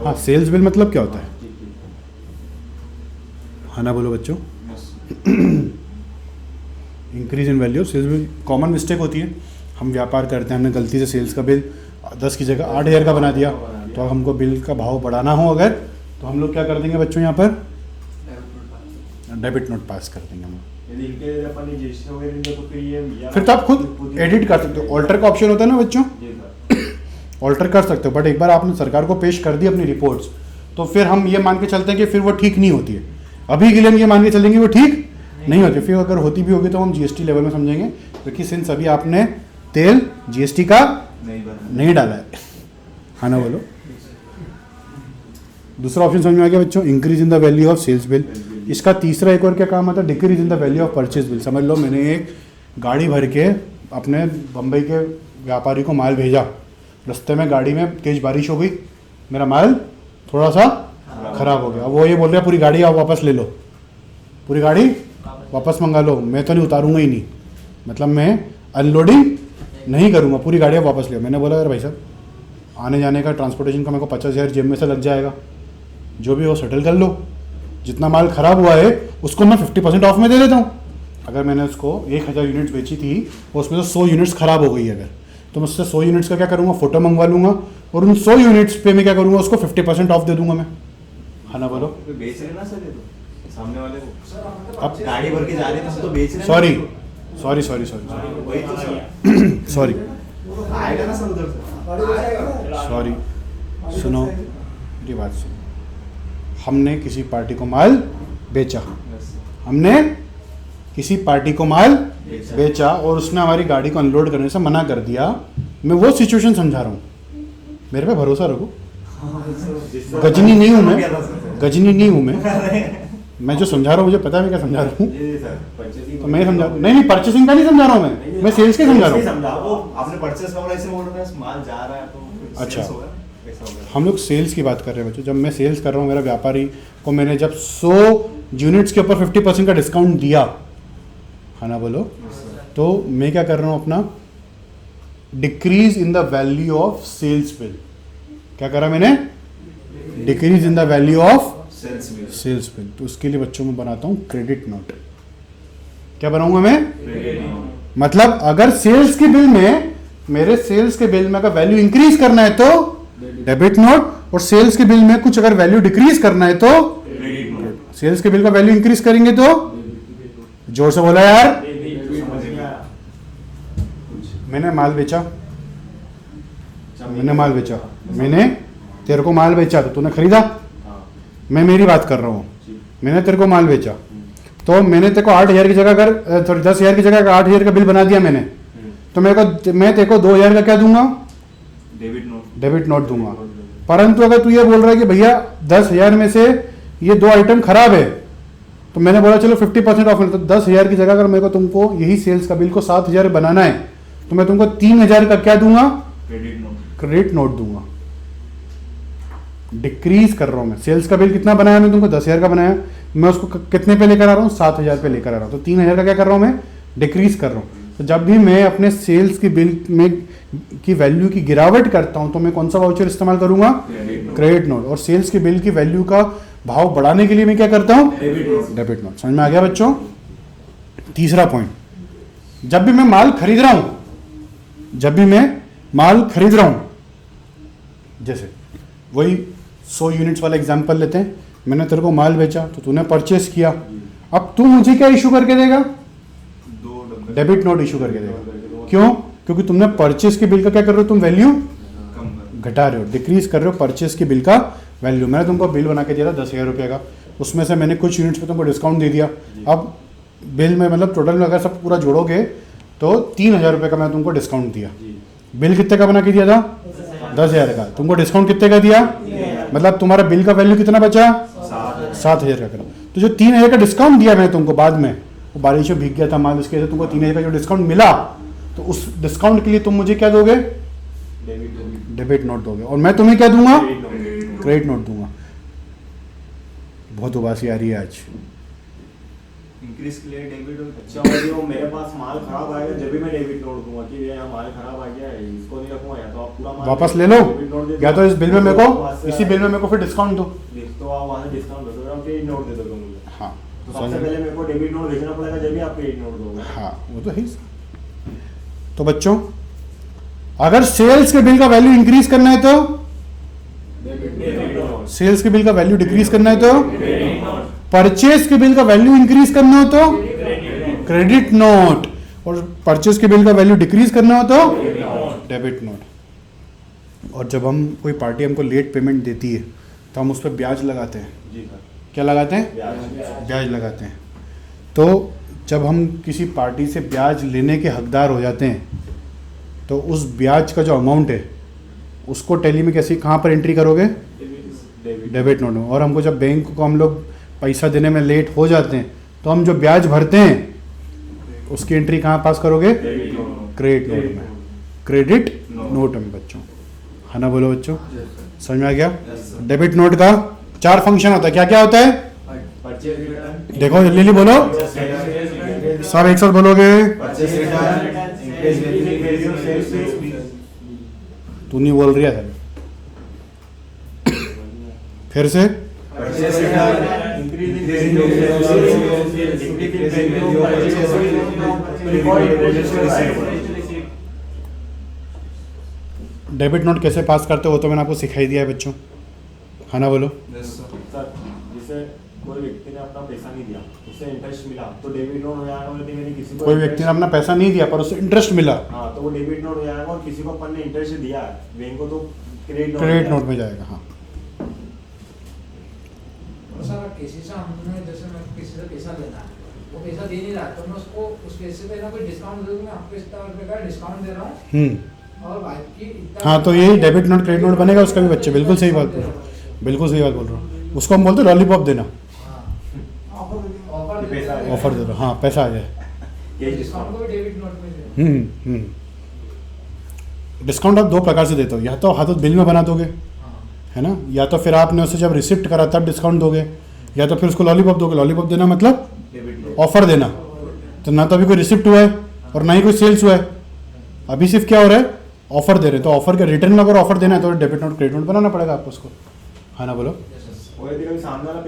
हाँ, सेल्स बिल मतलब क्या होता है? हाँ ना बोलो बच्चों। Increase in value sales bill. Common mistake होती है, हम व्यापार करते हैं, हमने गलती से सेल्स का बिल 10 की जगह 8,000 का बना दिया, तो अब हमको बिल का भाव बढ़ाना हो अगर, तो हम लोग क्या कर देंगे बच्चों? यहाँ पर डेबिट नोट पास कर देंगे हम। यदि इनके अपन ने जीएसटी वगैरह नहीं दिया तो फिर ये फिर तो आप खुद एडिट कर सकते हो, ऑल्टर का ऑप्शन होता है ना बच्चों, ऑल्टर कर सकते हो। बट एक बार आपने सरकार को पेश कर दी अपनी रिपोर्ट्स, तो फिर हम ये मान के चलते हैं कि फिर वो ठीक नहीं होती है। अभी के लिए हम ये मान के चलेंगे वो ठीक नहीं होती, फिर अगर होती भी होगी तो हम जीएसटी लेवल में समझेंगे, क्योंकि सिंस अभी आपने तेल जीएसटी का नहीं डाला है। हाँ ना बोलो। दूसरा ऑप्शन समझ में आ गया बच्चों, increase in the value of sales bill. इसका तीसरा एक और क्या काम आता है? Decrease in the value of purchase bill. समझ लो मैंने एक गाड़ी भर के अपने बम्बई के व्यापारी को माल भेजा, रास्ते में गाड़ी में तेज बारिश हो गई, मेरा माल थोड़ा सा खराब हो गया। वो ये बोल रहे हैं पूरी गाड़ी आप वापस ले लो, पूरी गाड़ी वापस मंगा लो, मैं तो नहीं उतारूंगा ही नहीं, मतलब मैं अनलोडिंग नहीं करूंगा, पूरी गाड़ी आप वापस ले। मैंने बोला यार भाई साहब, आने जाने का ट्रांसपोर्टेशन का मेरे को 50,000 जेब में से लग जाएगा, जो भी हो सेटल कर लो, जितना माल ख़राब हुआ है उसको मैं 50% ऑफ में दे देता हूँ। अगर मैंने उसको 1,000 यूनिट्स बेची थी और उसमें से 100 यूनिट्स ख़राब हो गई अगर, तो मैं उससे 100 यूनिट्स का क्या करूँगा? फ़ोटो मंगवा लूँगा और उन 100 यूनिट्स पे मैं क्या करूँगा? उसको 50% ऑफ दे दूँगा मैं। हाँ ना बोलो। बेच रहे ना सर, ये तो सामने वाले को अब गाड़ी भर के जा रहे थे तो बेच रहे हैं। सॉरी वही तो सर सॉरी आएगा ना सर उधर से। सॉरी, सुनो मेरी बात सुनो। हमने किसी पार्टी को माल बेचा, हमने किसी पार्टी को माल बेचा और उसने हमारी गाड़ी को अनलोड करने से मना कर दिया। मैं वो सिचुएशन समझा रहा हूँ, मेरे पे भरोसा रखो। गजनी नहीं हूँ मैं, गजनी नहीं हूँ मैं जो समझा रहा हूँ मुझे पता है मैं क्या समझा रहा हूँ। तो मैं समझा नहीं, परचेसिंग का नहीं समझा रहा हूँ मैं सेल्स का समझा रहा हूँ। आपने परचेस का बोला, ऐसे बोल रहे हैं माल जा रहा है तो अच्छा, sales होगा, ऐसा होगा। हम लोग सेल्स की बात कर रहे हैं बच्चों। जब मैं सेल्स कर रहा हूँ, मेरा व्यापारी को मैंने जब 100 यूनिट्स के ऊपर 50% का डिस्काउंट दिया, है ना बोलो, तो मैं क्या कर रहा हूँ? अपना decrease in the value of sales bill. क्या करा मैंने? Decrease in the value of sales bill. तो उसके लिए बच्चों में बनाता हूँ क्रेडिट नोट। क्या बनाऊंगा मैं? मतलब अगर सेल्स के बिल में, मेरे सेल्स के बिल में अगर वैल्यू इंक्रीज करना है तो डेबिट नोट, और सेल्स के बिल में कुछ अगर वैल्यू डिक्रीज करना है तो सेल्स के बिल का वैल्यू इंक्रीज करेंगे तो, जोर से बोला यार। मैंने माल बेचा, मैंने तेरे को माल बेचा तो तूने खरीदा। मैं मेरी बात कर रहा हूँ, मैंने तेरे को माल बेचा तो मैंने तेरे को 8,000 की जगह अगर सॉरी 10,000 की जगह अगर 8,000 का बिल बना दिया मैंने, तो मैं तेरे को 2,000 का क्या दूंगा? डेबिट नोट दूंगा। परंतु अगर तू ये बोल रहा है कि भैया 10,000 में से ये 2 आइटम खराब है, तो मैंने बोला चलो 50% ऑफ, तो 10,000 की जगह अगर मेरे को तुमको यही सेल्स का बिल को 7,000 बनाना है, तो मैं तुमको 3,000 का क्या दूंगा? क्रेडिट नोट दूंगा। डिक्रीज कर रहा हूं मैं। सेल्स का बिल कितना बनाया मैं तुमको? 10,000 का बनाया, मैं उसको कितने पे लेकर आ रहा हूँ? 7,000 पे लेकर आ रहा हूँ। तो 3,000 का क्या कर रहा हूँ मैं? डिक्रीज कर रहा हूँ। तो जब भी मैं अपने सेल्स की बिल में की वैल्यू की गिरावट करता हूँ तो मैं कौन सा वाउचर इस्तेमाल करूंगा? Credit note. और सेल्स की बिल की वैल्यू का भाव बढ़ाने के लिए मैं क्या करता हूँ? Debit note. समझ में आ गया बच्चों? तीसरा पॉइंट, जब भी मैं माल खरीद रहा हूं, जब भी मैं माल खरीद रहा हूं, जैसे वही 100 यूनिट्स वाला एग्जांपल लेते हैं, मैंने तेरे को माल बेचा तो तूने परचेस किया, अब तू मुझे क्या इशू करके देगा? डेबिट नोट इशू करके देगा। क्यों? क्योंकि तुमने परचेस के बिल का क्या कर रहे हो, तुम वैल्यू घटा रहे हो, डिक्रीज कर रहे हो परचेस के बिल का वैल्यू। मैंने तुमको बिल बना के दिया था 10,000 रुपये का, उसमें से मैंने कुछ यूनिट्स पे तुमको डिस्काउंट दे दिया। अब बिल में मतलब टोटल में अगर सब पूरा जोड़ोगे तो 3,000 रुपये का मैंने तुमको डिस्काउंट दिया। बिल कितने का बना के दिया था? 10,000 का। तुमको डिस्काउंट कितने का दिया? मतलब तुम्हारा बिल का वैल्यू कितना बचा? 7,000 का करा। तो जो 3,000 का डिस्काउंट दिया मैंने तुमको बाद में, वो बारिश में भीग गया था माल, उसके वजह से तुमको 3,000 का जो डिस्काउंट मिला, तो उस डिस्काउंट के लिए तुम मुझे क्या दोगे? डेबिट नोट दोगे। और मैं तुम्हें क्या दूंगा? क्रेडिट नोट दूंगा। बहुत उबासी आ रही है आज। इंक्रीज के लिए डेबिट और अच्छा भाई, वो मेरे पास माल खराब आएगा जब भी मैं डेबिट नोट दूंगा कि ये माल खराब आ गया है, इसको नहीं रखूंगा, या तो आप पूरा माल वापस ले लो, डेबिट नोट दे दो, या तो इस बिल में मेरे वहाँ को, से इसी बिल में मेरे को फिर डिस्काउंट दो। तो आप वहाँ से डिस्काउंट दे दो, क्रेडिट नोट दे दोगे मुझे। हाँ तो सबसे पहले मेरे को डेबिट नोट भेजना पड़ेगा जब भी आप क्रेडिट नोट दोगे। हाँ, वो तो है ही। तो बच्चों, अगर सेल्स के बिल का वैल्यू इंक्रीज करना है तो, सेल्स के बिल का वैल्यू डिक्रीज करना है तो, परचेज के बिल का वैल्यू इंक्रीज करना हो तो क्रेडिट नोट, और परचेज के बिल का वैल्यू डिक्रीज करना हो तो डेबिट नोट। और जब हम कोई पार्टी हमको लेट पेमेंट देती है तो हम उस पर ब्याज लगाते हैं। जी सर। क्या लगाते हैं? ब्याज लगाते हैं। तो जब हम किसी पार्टी से ब्याज लेने के हकदार हो जाते हैं तो उस ब्याज का जो अमाउंट है उसको टैली में कैसे, कहाँ पर एंट्री करोगे? डेबिट नोट में। और हमको जब बैंक को हम लोग पैसा देने में लेट हो जाते हैं तो हम जो ब्याज भरते हैं उसकी एंट्री कहाँ पास करोगे? क्रेडिट नोट में। क्रेडिट नोट में बच्चों, है ना? बोलो बच्चों, समझ में आ गया? डेबिट नोट का 4 फंक्शन होता है। क्या क्या होता है? देखो जल्दी जल्दी बोलो, सब एक साथ बोलोगे। तू नहीं बोल रही है, फिर से। डेबिट नोट कैसे पास करते हो वो तो मैंने आपको सिखाई दिया है बच्चों, है ना? बोलो। सर, जैसे कोई व्यक्ति ने अपना पैसा नहीं दिया, उससे इंटरेस्ट मिला तो डेबिट नोट हो जाएगा। यदि मैंने किसी को, कोई व्यक्ति ने अपना पैसा नहीं दिया पर उससे इंटरेस्ट मिला, हाँ, तो वो डेबिट नोट हो जाएगा। और किसी को अपन ने इंटरेस्ट दिया है बैंक को तो क्रेडिट नोट में जाएगा। हाँ, सर किसी से हमने, जैसे मैं किसी से पैसा लेना है, वो पैसा दे नहीं रहा तो मैं उसको उस पैसे पे ना कोई डिस्काउंट दे दूँ, मैं आपको इतना रुपये का डिस्काउंट दे रहा हूँ और बाकी इतना। हाँ, तो यही डेबिट नोट क्रेडिट नोट बनेगा उसका भी बच्चे। बिल्कुल सही बात बोल रहे हो, बिल्कुल सही बात बोल रहे हो। उसको हम बोलते हैं लॉलीपॉप देना, ऑफर दे दो। हाँ, पैसा आ जाए। डिस्काउंट को भी डेबिट नोट में डिस्काउंट आप 2 प्रकार से देते हो, या तो हाथों बिल में बना दोगे, है ना, या तो फिर आपने उसे जब रिसिप्ट करा तब डिस्काउंट दोगे, या तो फिर उसको लॉलीपॉप दोगे। लॉलीपॉप देना मतलब ऑफर देना। तो ना तो अभी कोई रिसिप्ट हुआ है और ना ही कोई सेल्स हुआ है, अभी सिर्फ क्या हो रहा है? ऑफर दे रहे हैं। तो ऑफर के रिटर्न में अगर ऑफर देना है तो डेबिट नोट क्रेडिट नोट बनाना पड़ेगा आपको उसको, है ना? बोलो। और यदि कभी सामने वाला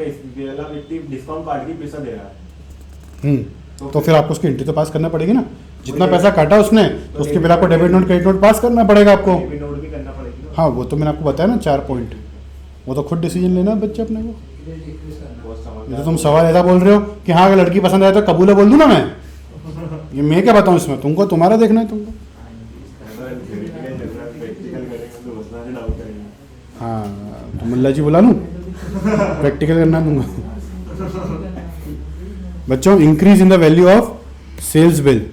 व्यक्ति डिस्काउंट काट के पैसा दे रहा है, तो फिर आपको उसकी एंट्री तो पास करना पड़ेगी ना। जितना पैसा काटा उसने तो उसके बिल आपको डेबिट नोट क्रेडिट नोट पास करना पड़ेगा आपको। डेबिट नोट भी करना पड़ेगी ना। हाँ, वो तो मैंने आपको बताया ना 4 पॉइंट, वो तो खुद डिसीजन लेना है बच्चे अपने को। बहुत समझ ये तो तुम सवाल ऐसा बोल रहे हो कि हाँ अगर लड़की पसंद आए तो कबूल है बोल दूँ ना मैं? ये मैं क्या बताऊँ इसमें? तुमको तुम्हारा देखना है तुमको। हाँ, तो मुल्ला जी बुला लूँ, प्रैक्टिकल करना दूंगा। बच्चों, increase in the value of sales bill.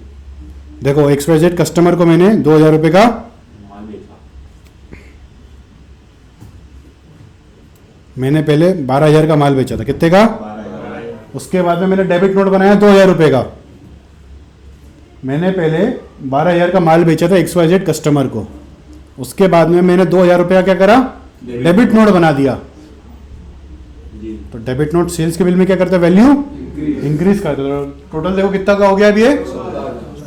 देखो XYZ कस्टमर को मैंने 2,000 रुपये का माल बेचा, मैंने पहले 12,000 का माल बेचा था। कितने का? उसके बाद में मैंने डेबिट नोट बनाया 2,000 रुपये का। मैंने पहले 12,000 का माल बेचा था XYZ कस्टमर को, उसके बाद में मैंने 2,000 रुपये का क्या करा? डेबिट नोट बना दिया। तो डेबिट नोट सेल्स के बिल में क्या करता है? वैल्यू इंक्रीज करता है। टोटल देखो कितना का हो गया अभी ये?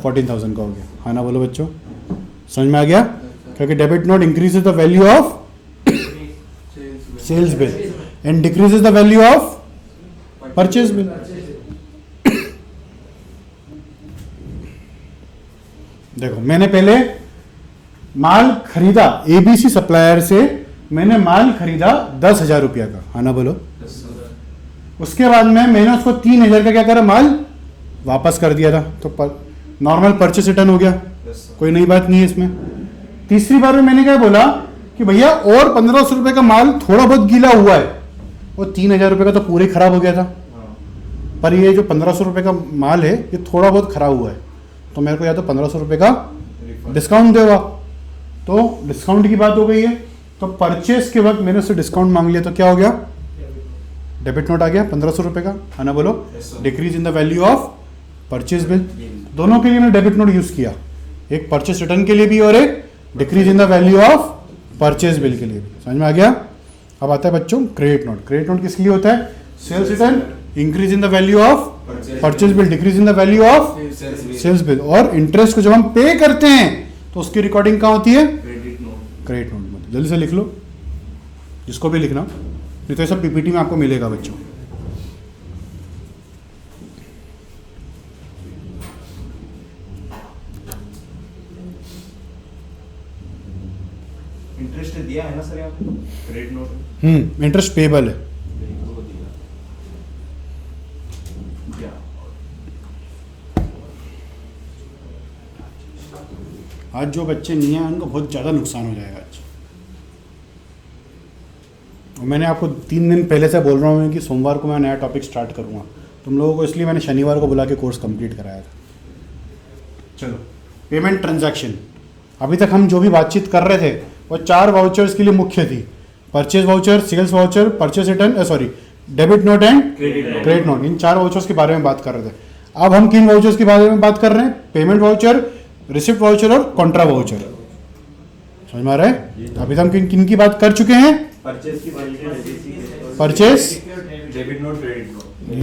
14,000 का हो गया, है ना? बोलो बच्चों, समझ में आ गया? क्योंकि debit note increases the value of sales bill and decreases the value of purchase bill. देखो मैंने पहले माल खरीदा ABC सप्लायर से, मैंने माल खरीदा 10,000 रुपया का, हाँ ना बोलो। उसके बाद में मैंने उसको 3,000 का क्या करा, माल वापस कर दिया था, तो नॉर्मल परचेस रिटर्न हो गया, कोई नई बात नहीं है इसमें। तीसरी बार में मैंने क्या बोला कि भैया और 1,500 रुपये का माल थोड़ा बहुत गीला हुआ है, और 3,000 रुपये का तो पूरे खराब हो गया था, पर ये जो 1,500 रुपये का माल है ये थोड़ा बहुत खराब हुआ है, तो मेरे को या तो 1,500 रुपये का डिस्काउंट देगा। तो डिस्काउंट की बात हो गई है, तो परचेस के वक्त मैंने उससे डिस्काउंट मांग लिया, तो क्या हो गया, डेबिट नोट आ गया 1,500 रुपये का, है ना बोलो। Decrease in the value of purchase bill, दोनों के लिए मैंने डेबिट नोट यूज किया, एक परचेस रिटर्न के लिए भी और एक decrease in the value of purchase bill के लिए भी। समझ में आ गया। अब आता है बच्चों क्रेडिट नोट। क्रेडिट नोट किसके लिए होता है, sales return, increase in the value of purchase bill, decrease in the value of sales bill. और इंटरेस्ट को जब हम पे करते हैं तो उसकी रिकॉर्डिंग कहाँ होती है, क्रेडिट नोट। क्रेडिट नोट में। जल्दी से लिख लो, जिसको भी लिखना, नहीं तो ये सब PPT में आपको मिलेगा बच्चों। इंटरेस्ट दिया है ना सर यहाँ पे क्रेडिट नोट इंटरेस्ट पेबल है। दिया। आज जो बच्चे नहीं हैं उनको बहुत ज़्यादा नुकसान हो जाएगा आज। और मैंने आपको 3 दिन पहले से बोल रहा हूँ कि सोमवार को मैं नया टॉपिक स्टार्ट करूँगा तुम लोगों को, इसलिए मैंने शनिवार को बुला के कोर्स कंप्लीट कराया था। चलो, पेमेंट ट्रांजैक्शन। अभी तक हम जो भी बातचीत कर रहे थे वो 4 वाउचर्स के लिए मुख्य थी, purchase voucher, sales voucher, purchase return, sorry debit note and credit note. इन 4 वाउचर्स के बारे में बात कर रहे थे। अब हम किन वाउचर्स के बारे में बात कर रहे हैं, पेमेंट वाउचर, रिसिप्ट वाउचर और कॉन्ट्रा वाउचर। समझ में आ रहा है। अभी तक हम किन किन की बात कर चुके हैं, परचेस की बात की, purchase, debit note, credit note.